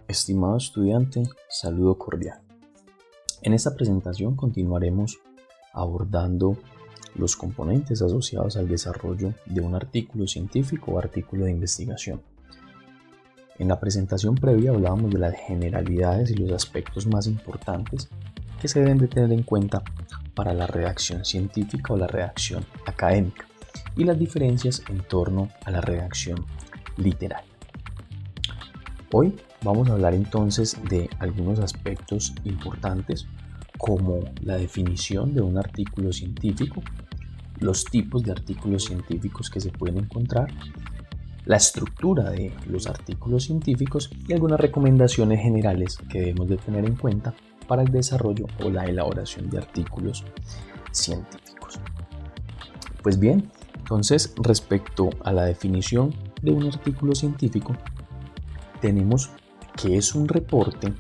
Estimado estudiante, saludo cordial. En esta presentación continuaremos abordando los componentes asociados al desarrollo de un artículo científico o artículo de investigación. En la presentación previa hablábamos de las generalidades y los aspectos más importantes que se deben de tener en cuenta para la redacción científica o la redacción académica y las diferencias en torno a la redacción literaria. Hoy vamos a hablar entonces de algunos aspectos importantes como la definición de un artículo científico, los tipos de artículos científicos que se pueden encontrar, la estructura de los artículos científicos y algunas recomendaciones generales que debemos de tener en cuenta para el desarrollo o la elaboración de artículos científicos. Pues bien, entonces respecto a la definición de un artículo científico, tenemos que es un reporte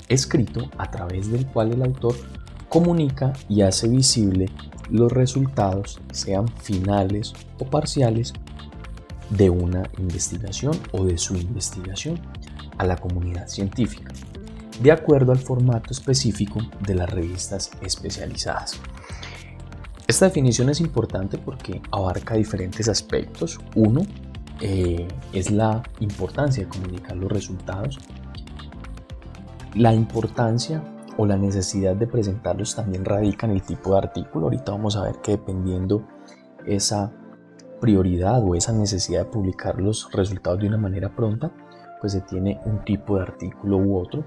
escrito a través del cual el autor comunica y hace visible los resultados, sean finales o parciales, de una investigación o de su investigación a la comunidad científica, de acuerdo al formato específico de las revistas especializadas. Esta definición es importante porque abarca diferentes aspectos. Uno, es la importancia de comunicar los resultados. La importancia o la necesidad de presentarlos también radica en el tipo de artículo. Ahorita vamos a ver que dependiendo esa prioridad o esa necesidad de publicar los resultados de una manera pronta, pues se tiene un tipo de artículo u otro.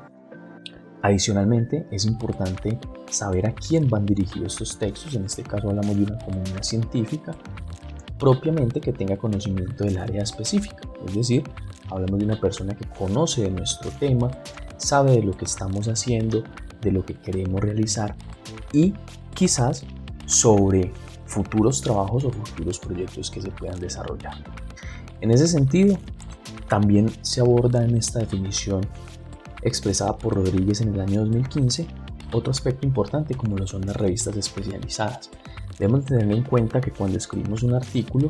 Adicionalmente, es importante saber a quién van dirigidos estos textos. En este caso hablamos de una comunidad científica propiamente que tenga conocimiento del área específica, es decir, hablamos de una persona que conoce de nuestro tema, sabe de lo que estamos haciendo, de lo que queremos realizar y quizás sobre futuros trabajos o futuros proyectos que se puedan desarrollar. En ese sentido, también se aborda en esta definición expresada por Rodríguez en el año 2015 otro aspecto importante como lo son las revistas especializadas. Debemos tener en cuenta que cuando escribimos un artículo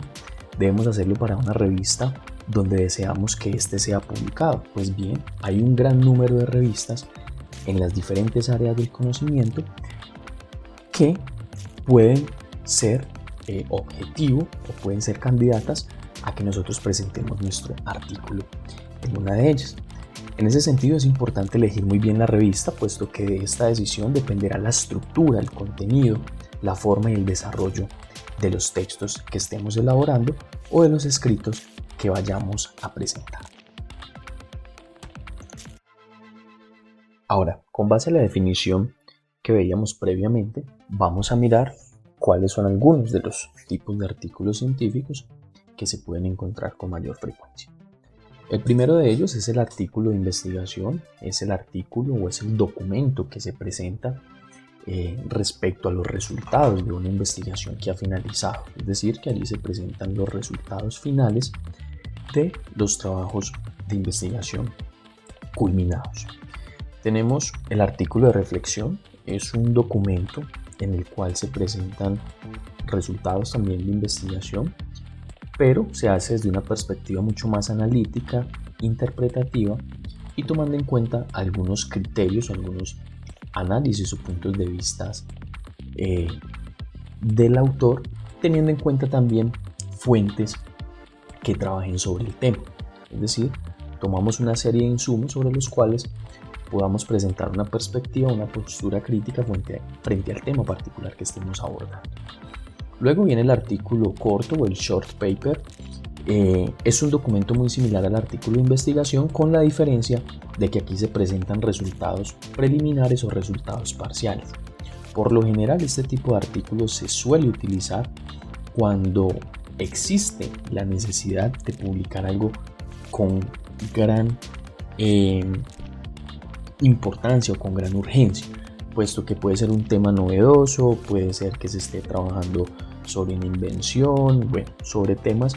debemos hacerlo para una revista donde deseamos que éste sea publicado. Pues bien, hay un gran número de revistas en las diferentes áreas del conocimiento que pueden ser objetivo o pueden ser candidatas a que nosotros presentemos nuestro artículo en una de ellas. En ese sentido es importante elegir muy bien la revista, puesto que de esta decisión dependerá la estructura, el contenido, la forma y el desarrollo de los textos que estemos elaborando o de los escritos que vayamos a presentar. Ahora, con base a la definición que veíamos previamente, vamos a mirar cuáles son algunos de los tipos de artículos científicos que se pueden encontrar con mayor frecuencia. El primero de ellos es el artículo de investigación, es el artículo o es el documento que se presenta respecto a los resultados de una investigación que ha finalizado, es decir, que allí se presentan los resultados finales de los trabajos de investigación culminados. Tenemos el artículo de reflexión, es un documento en el cual se presentan resultados también de investigación, pero se hace desde una perspectiva mucho más analítica, interpretativa y tomando en cuenta algunos criterios, algunos análisis o puntos de vista del autor, teniendo en cuenta también fuentes que trabajen sobre el tema. Es decir, tomamos una serie de insumos sobre los cuales podamos presentar una perspectiva, una postura crítica frente al tema particular que estemos abordando. Luego viene el artículo corto o el short paper. Es un documento muy similar al artículo de investigación, con la diferencia de que aquí se presentan resultados preliminares o resultados parciales. Por lo general, este tipo de artículos se suele utilizar cuando existe la necesidad de publicar algo con gran importancia o con gran urgencia, puesto que puede ser un tema novedoso, puede ser que se esté trabajando sobre una invención, sobre temas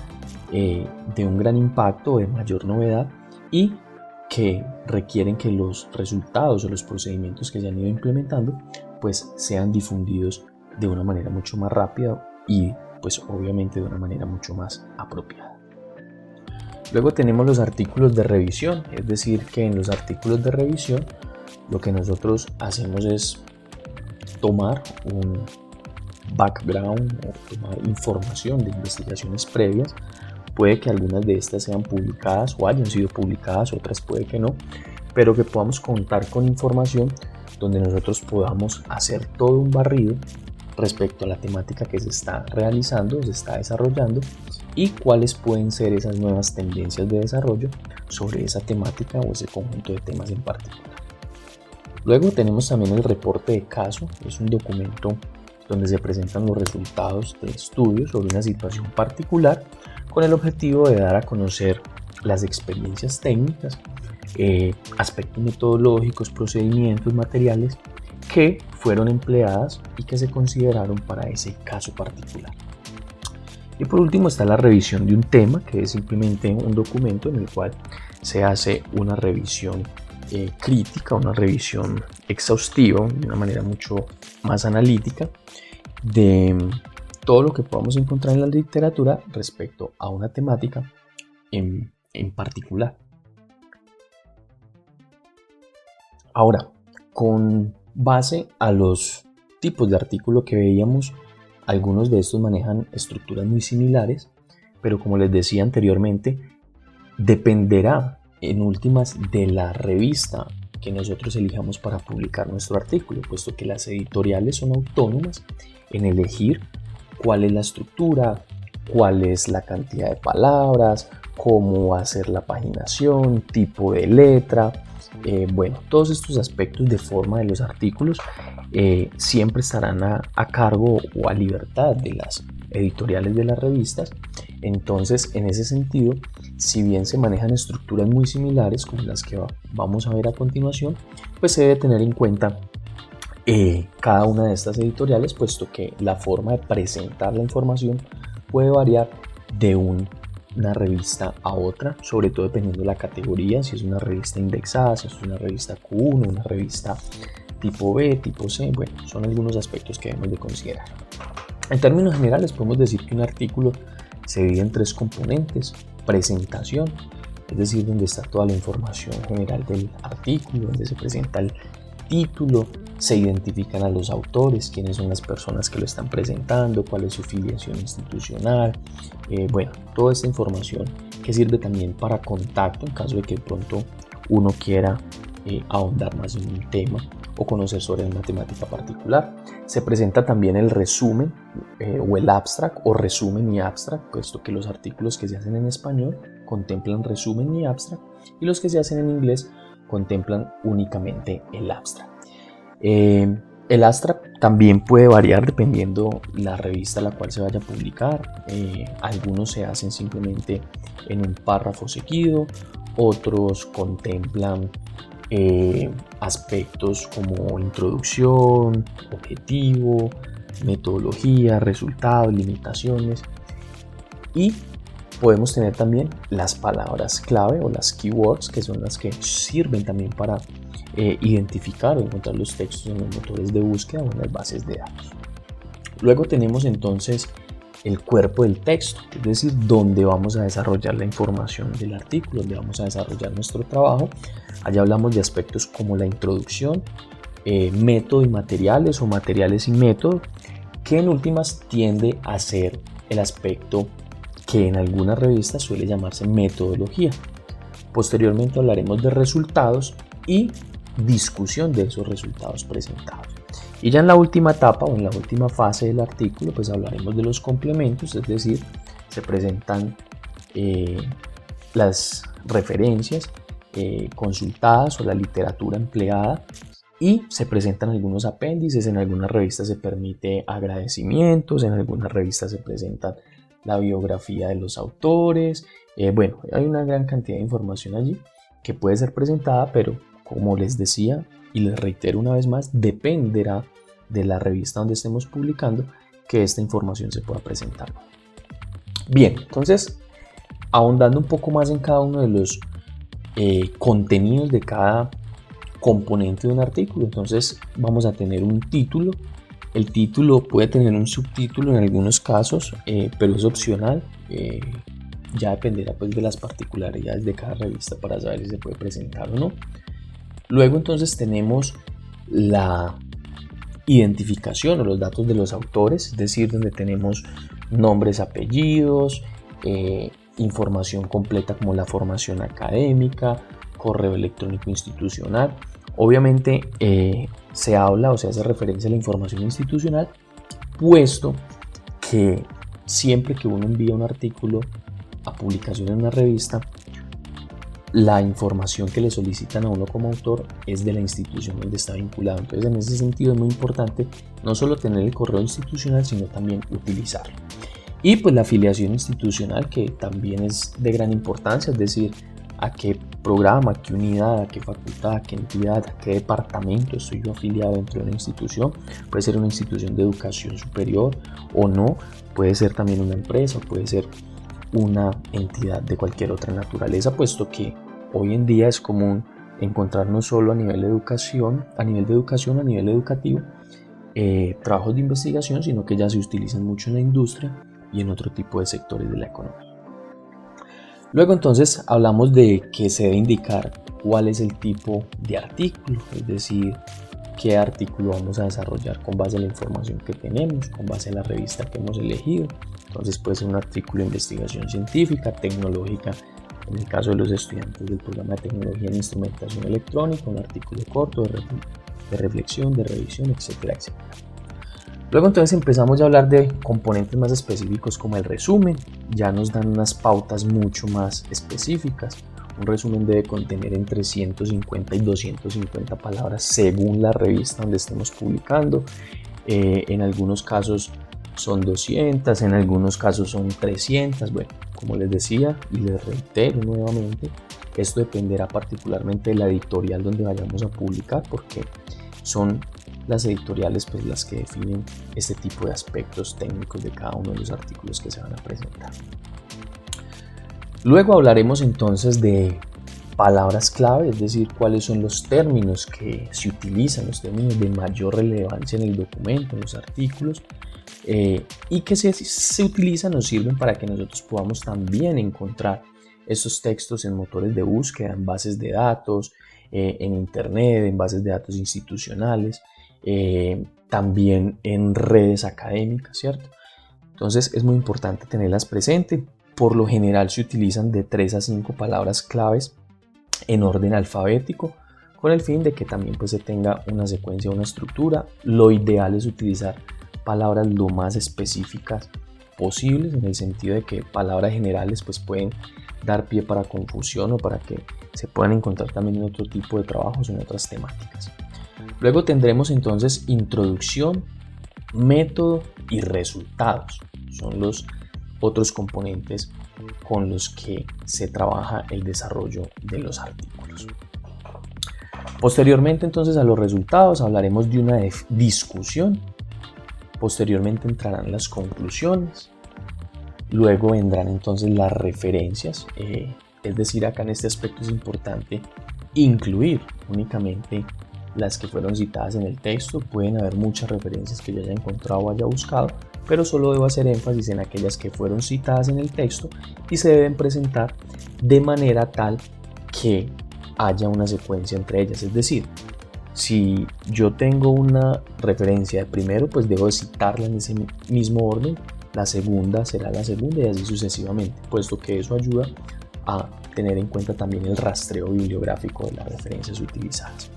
de un gran impacto, de mayor novedad y que requieren que los resultados o los procedimientos que se han ido implementando pues sean difundidos de una manera mucho más rápida y pues obviamente de una manera mucho más apropiada. Luego tenemos los artículos de revisión, es decir que en los artículos de revisión lo que nosotros hacemos es tomar un background o tomar información de investigaciones previas. Puede que algunas de estas sean publicadas o hayan sido publicadas, otras puede que no, pero que podamos contar con información donde nosotros podamos hacer todo un barrido respecto a la temática que se está realizando, se está desarrollando y cuáles pueden ser esas nuevas tendencias de desarrollo sobre esa temática o ese conjunto de temas en particular. Luego tenemos también el reporte de caso, es un documento donde se presentan los resultados de estudios sobre una situación particular con el objetivo de dar a conocer las experiencias técnicas, aspectos metodológicos, procedimientos, materiales que fueron empleadas y que se consideraron para ese caso particular. Y por último está la revisión de un tema, que es simplemente un documento en el cual se hace una revisión crítica, una revisión exhaustiva, de una manera mucho más analítica, de todo lo que podamos encontrar en la literatura respecto a una temática en particular. Ahora, con base a los tipos de artículo que veíamos, algunos de estos manejan estructuras muy similares, pero como les decía anteriormente, dependerá en últimas de la revista que nosotros elijamos para publicar nuestro artículo, puesto que las editoriales son autónomas en elegir cuál es la estructura, cuál es la cantidad de palabras, cómo hacer la paginación, tipo de letra. Bueno, todos estos aspectos de forma de los artículos siempre estarán a cargo o a libertad de las editoriales de las revistas. Entonces, en ese sentido, si bien se manejan estructuras muy similares como las que vamos a ver a continuación, pues se debe tener en cuenta cada una de estas editoriales, puesto que la forma de presentar la información puede variar de una revista a otra, sobre todo dependiendo de la categoría, si es una revista indexada, si es una revista Q1, una revista tipo B, tipo C. Bueno, son algunos aspectos que debemos de considerar. En términos generales podemos decir que un artículo se divide en tres componentes: presentación, es decir, donde está toda la información general del artículo, donde se presenta el título, se identifican a los autores, quiénes son las personas que lo están presentando, cuál es su filiación institucional, bueno, toda esta información que sirve también para contacto en caso de que de pronto uno quiera ahondar más en un tema o conocer sobre una temática particular. Se presenta también el resumen o el abstract o resumen y abstract, puesto que los artículos que se hacen en español contemplan resumen y abstract y los que se hacen en inglés contemplan únicamente el abstract. El abstract también puede variar dependiendo la revista a la cual se vaya a publicar. Algunos se hacen simplemente en un párrafo seguido, otros contemplan aspectos como introducción, objetivo, metodología, resultados, limitaciones, y podemos tener también las palabras clave o las keywords, que son las que sirven también para identificar o encontrar los textos en los motores de búsqueda o en las bases de datos. Luego tenemos entonces el cuerpo del texto, es decir, donde vamos a desarrollar la información del artículo, donde vamos a desarrollar nuestro trabajo. Allá hablamos de aspectos como la introducción, método y materiales o materiales y método, que en últimas tiende a ser el aspecto que en algunas revistas suele llamarse metodología. Posteriormente hablaremos de resultados y discusión de esos resultados presentados. Y ya en la última etapa o en la última fase del artículo, pues hablaremos de los complementos, es decir, se presentan las referencias consultadas o la literatura empleada, y se presentan algunos apéndices. En algunas revistas se permite agradecimientos, en algunas revistas se presenta la biografía de los autores. Bueno, hay una gran cantidad de información allí que puede ser presentada, pero como les decía y les reitero una vez más, dependerá de la revista donde estemos publicando que esta información se pueda presentar. Bien, entonces, ahondando un poco más en cada uno de los contenidos de cada componente de un artículo. Entonces vamos a tener un título. El título puede tener un subtítulo en algunos casos, pero es opcional. Ya dependerá pues de las particularidades de cada revista para saber si se puede presentar o no. Luego entonces tenemos la identificación o los datos de los autores, es decir, donde tenemos nombres, apellidos, información completa como la formación académica, correo electrónico institucional. Obviamente se habla o se hace referencia a la información institucional, puesto que siempre que uno envía un artículo a publicación en una revista, la información que le solicitan a uno como autor es de la institución donde está vinculado. Entonces, en ese sentido es muy importante no solo tener el correo institucional, sino también utilizarlo. Y pues la afiliación institucional, que también es de gran importancia, es decir, a qué programa, a qué unidad, a qué facultad, a qué entidad, a qué departamento estoy yo afiliado dentro de una institución. Puede ser una institución de educación superior o no, puede ser también una empresa, puede ser una entidad de cualquier otra naturaleza, puesto que hoy en día es común encontrar no solo a nivel de educación, a nivel educativo, trabajos de investigación, sino que ya se utilizan mucho en la industria y en otro tipo de sectores de la economía. Luego entonces hablamos de que se debe indicar cuál es el tipo de artículo, es decir, qué artículo vamos a desarrollar con base a la información que tenemos, con base a la revista que hemos elegido. Entonces puede ser un artículo de investigación científica, tecnológica, en el caso de los estudiantes del programa de tecnología en instrumentación electrónica, un artículo corto de reflexión, de revisión, etcétera, etcétera. Luego entonces empezamos a hablar de componentes más específicos como el resumen. Ya nos dan unas pautas mucho más específicas. Un resumen debe contener entre 150 y 250 palabras según la revista donde estemos publicando. En algunos casos son 200, en algunos casos son 300. Bueno, como les decía y les reitero nuevamente, esto dependerá particularmente de la editorial donde vayamos a publicar, porque son las editoriales pues las que definen este tipo de aspectos técnicos de cada uno de los artículos que se van a presentar. Luego hablaremos entonces de palabras clave, es decir, cuáles son los términos que se utilizan, los términos de mayor relevancia en el documento, en los artículos, y que se utilizan o sirven para que nosotros podamos también encontrar esos textos en motores de búsqueda, en bases de datos, en internet, en bases de datos institucionales, también en redes académicas, ¿cierto? Entonces es muy importante tenerlas presentes. Por lo general se utilizan de 3 a 5 palabras claves en orden alfabético, con el fin de que también pues, se tenga una secuencia, una estructura. Lo ideal es utilizar palabras lo más específicas posibles, en el sentido de que palabras generales pues, pueden dar pie para confusión o para que se puedan encontrar también en otro tipo de trabajos, en otras temáticas. Luego tendremos entonces introducción, método y resultados. Son los otros componentes con los que se trabaja el desarrollo de los artículos. Posteriormente entonces a los resultados hablaremos de una discusión. Posteriormente entrarán las conclusiones. Luego vendrán entonces las referencias. Es decir, acá en este aspecto es importante incluir únicamente las que fueron citadas en el texto. Pueden haber muchas referencias que yo haya encontrado o haya buscado, pero solo debo hacer énfasis en aquellas que fueron citadas en el texto y se deben presentar de manera tal que haya una secuencia entre ellas. Es decir, si yo tengo una referencia de primero, pues debo citarla en ese mismo orden, la segunda será la segunda y así sucesivamente, puesto que eso ayuda a tener en cuenta también el rastreo bibliográfico de las referencias utilizadas.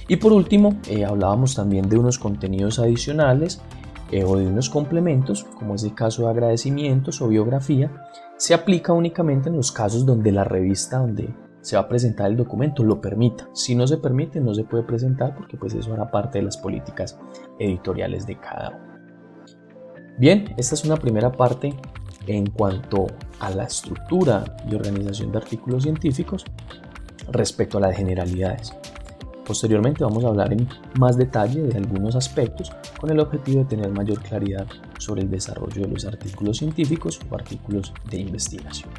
Y por último, hablábamos también de unos contenidos adicionales o de unos complementos, como es el caso de agradecimientos o biografía. Se aplica únicamente en los casos donde la revista donde se va a presentar el documento lo permita. Si no se permite, no se puede presentar, porque pues eso hará parte de las políticas editoriales de cada uno. Bien, esta es una primera parte en cuanto a la estructura y organización de artículos científicos respecto a las generalidades. Posteriormente vamos a hablar en más detalle de algunos aspectos con el objetivo de tener mayor claridad sobre el desarrollo de los artículos científicos o artículos de investigación.